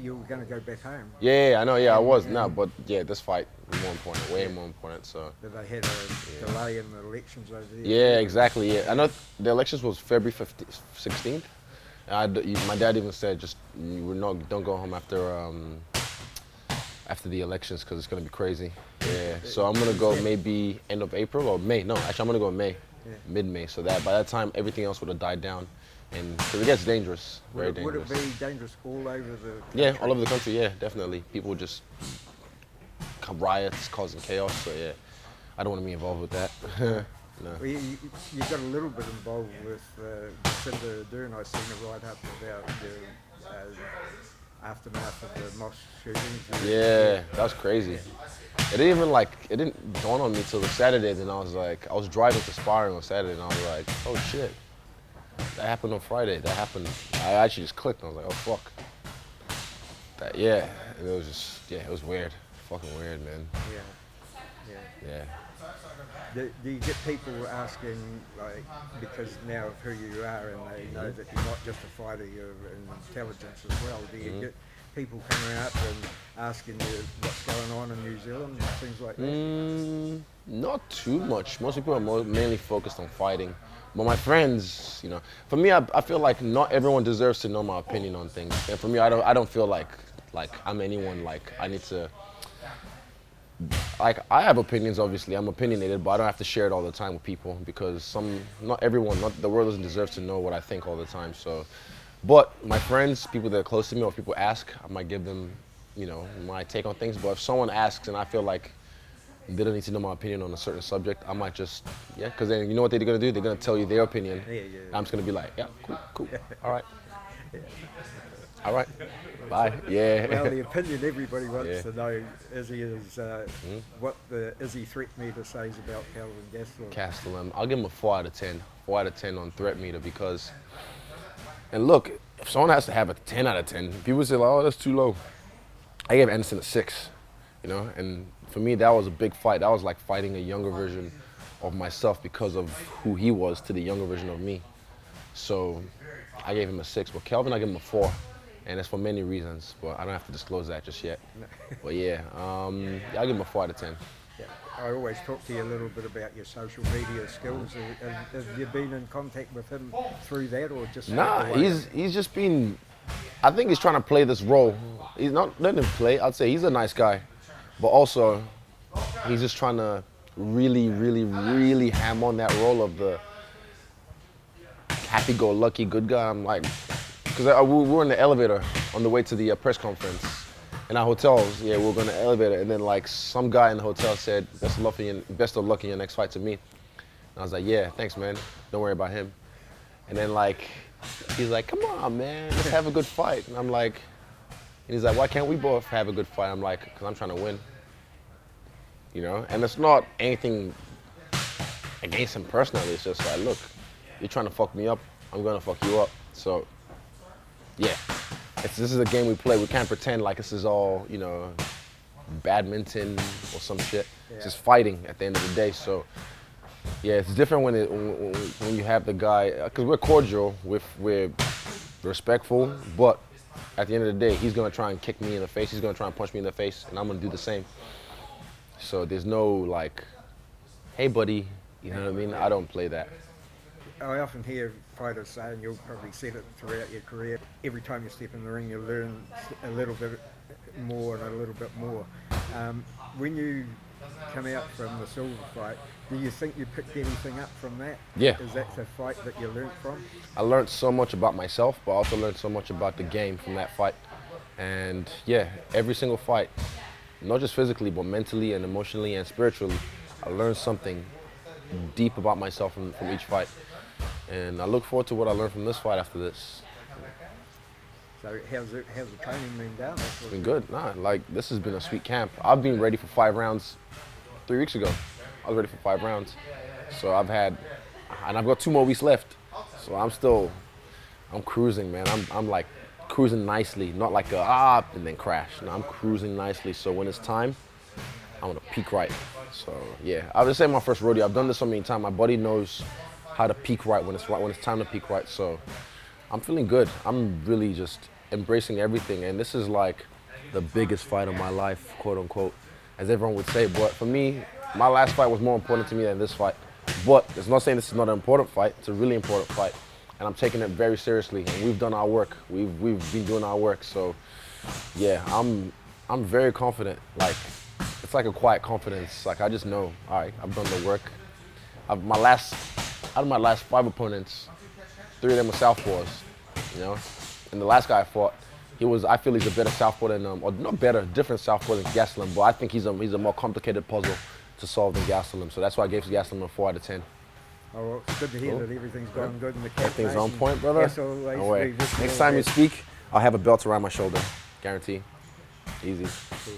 you were going to go back home. Yeah, I know. Yeah, I was. No, but yeah, this fight is more important, way more important. So. But they had a delay in the elections over there. Yeah, exactly. Yeah, I know the elections was February 16th. My dad even said just don't go home after the elections because it's gonna be crazy. Yeah. So I'm gonna go maybe end of April or May. No, actually I'm gonna go May, mid-May. So that by that time everything else would have died down, and because it gets dangerous, very dangerous. Would it be dangerous all over the country? Yeah, all over the country. Yeah, definitely. People just come riots, causing chaos. So yeah, I don't want to be involved with that. No. Well, you got a little bit involved with Jacinda Ardern. I seen a write-up about the aftermath of the mosque shooting. Yeah, that was crazy. It didn't dawn on me till the Saturday. Then I was driving to sparring on Saturday, and I was like, oh shit, that happened on Friday. That happened. I actually just clicked. And I was like, oh fuck. Yeah, and it was just it was weird, fucking weird, man. Yeah. Do you get people asking, like, because now of who you are and they know that you're not just a fighter, you're an intelligence as well, do you get people coming out and asking you what's going on in New Zealand and things like that? Not too much. Most people are mainly focused on fighting. But my friends, for me, I feel like not everyone deserves to know my opinion on things. And for me, I don't feel like I'm anyone, like I need to. Like, I have opinions, obviously. I'm opinionated, but I don't have to share it all the time with people because not everyone, the world doesn't deserve to know what I think all the time. So, but my friends, people that are close to me, or people ask, I might give them, my take on things. But if someone asks and I feel like they don't need to know my opinion on a certain subject, I might just, because then you know what they're gonna do? They're gonna tell you their opinion. I'm just gonna be like, yeah, cool, all right. All right. Bye. Yeah. Well, the opinion everybody wants to know, Izzy, is what the Izzy threat meter says about Kelvin Gastelum. I'll give him a 4 out of 10. 4 out of 10 on threat meter because, and look, if someone has to have a 10 out of 10, people say, like, oh, that's too low. I gave Anderson a 6, and for me, that was a big fight. That was like fighting a younger version of myself because of who he was to the younger version of me. So I gave him a 6, but Kelvin, I gave him a 4. And it's for many reasons, but I don't have to disclose that just yet. But yeah, I'll give him a 4 out of 10. Yeah. I always talk to you a little bit about your social media skills. Have you been in contact with him through that, or just? Nah, he's just been. I think he's trying to play this role. He's not letting him play. I'd say he's a nice guy, but also he's just trying to really, really, really ham on that role of the happy-go-lucky good guy. I'm like. Because we were in the elevator on the way to the press conference in our hotels. Yeah, we were going to the elevator, and then like some guy in the hotel said, best of luck in your next fight to me. And I was like, yeah, thanks, man. Don't worry about him. And then like, he's like, come on, man, let's have a good fight. And I'm like, and he's like, why can't we both have a good fight? I'm like, because I'm trying to win. And it's not anything against him personally. It's just like, look, you're trying to fuck me up. I'm going to fuck you up. So. Yeah, this is a game we play. We can't pretend like this is all, badminton or some shit. It's just fighting at the end of the day. So, yeah, it's different when you have the guy, because we're cordial, we're respectful, but at the end of the day, he's gonna try and kick me in the face. He's gonna try and punch me in the face, and I'm gonna do the same. So there's no like, hey, buddy, you know what I mean? I don't play that. I often hear fighters say, and you'll probably see it throughout your career, every time you step in the ring you learn a little bit more and a little bit more. When you come out from the Silver fight, do you think you picked anything up from that? Yeah. Is that the fight that you learned from? I learned so much about myself, but I also learned so much about the game from that fight. And yeah, every single fight, not just physically, but mentally and emotionally and spiritually, I learned something deep about myself from each fight. And I look forward to what I learned from this fight after this. So how's the training been going? It's been good. This has been a sweet camp. I've been ready for 5 rounds 3 weeks ago. I was ready for 5 rounds. So I've got 2 more weeks left. So I'm cruising, man. I'm like cruising nicely, not like and then crash. No, I'm cruising nicely. So when it's time, I want to peak right. So yeah, I would say my first rodeo. I've done this so many times. My body knows how to peak right when it's time to peak right. So I'm feeling good. I'm really just embracing everything. And this is like the biggest fight of my life, quote unquote, as everyone would say. But for me, my last fight was more important to me than this fight. But it's not saying this is not an important fight. It's a really important fight. And I'm taking it very seriously. And we've done our work. We've been doing our work. So yeah, I'm very confident. Like, it's like a quiet confidence. Like, I just know, all right, I've done the work. Out of my last 5 opponents, 3 of them were southpaws, you know. And the last guy I fought, I feel he's a better southpaw than, or not better, different southpaw than Gastelum. But I think he's a more complicated puzzle to solve than Gastelum. So that's why I gave Gastelum a 4 out of 10. Oh, well, it's good to hear that everything's going good in the camp. Everything's on point, brother. Yes, always. No way. Next time you speak, I'll have a belt around my shoulder, guarantee. Easy. Cool.